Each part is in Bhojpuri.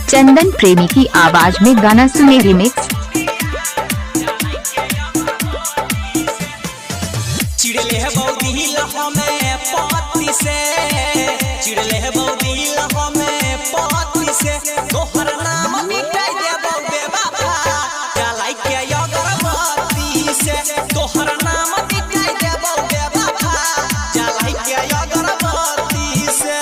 चंदन प्रेमी की आवाज में गाना सुने रिमिक्स। चिड़ले है बौदी हमें पाती से, चिड़ले है बौदी हमें पाती से, तोहर नाम मिटाई दे बौबे बाबा जलाई के अगरबत्ती से, तोहर नाम मिटाई दे बौबे बाबा जलाई के अगरबत्ती से।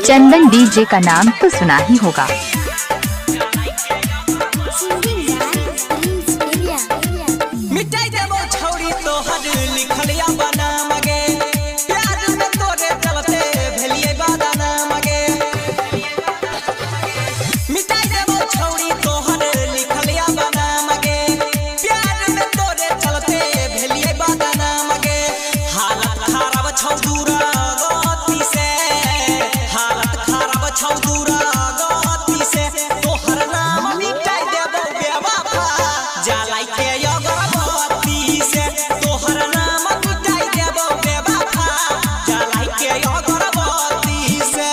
चंदन डीजे का नाम तो सुना ही होगा। मिटाई देबो छौरी तोहर लिखलिया बना मगे, प्यार में तोरे चलते भेलिए बादाना मगे। मिटाई देबो छौरी तोहर लिखलिया बना मगे, प्यार में तोरे चलते भेलिए बादाना मगे। हालत खराब छौ दूरा गति से, हालत खराब छौ दूरा गति से, तोहर नाम मिटाई देबो बेवफा जलाई के अगरबत्ती से, तोहर नाम मिटाई देबो बेवफा जलाई के अगरबत्ती से।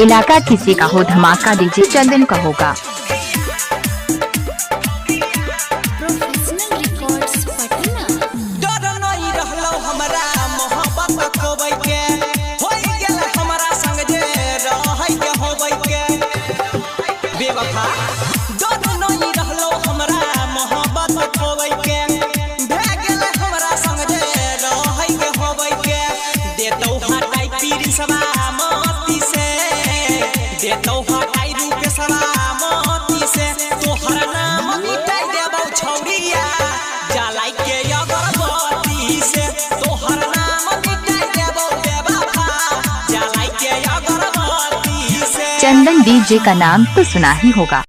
इलाका किसी का हो धमाका डीजे चंदन का होगा। डर नहीं रहलो हमरा मोहब्बत खोबै के, होई गेल हमरा संग जे रहै के होबै के बेवफा। डर नहीं रहलो हमरा मोहब्बत खोबै के, भए गेल हमरा संग जे रहै के होबै के। देतौ हटाई पीर सलामती से, देतौ हटाई रूप सलामती से, तोहर नाम मिटाई देबौ छौरिया जलाई के अगरबत्ती से, तोहर नाम मिटाई देबौ बेवफा जलाई के अगरबत्ती से। चंदन डीजे का नाम तो सुना ही होगा।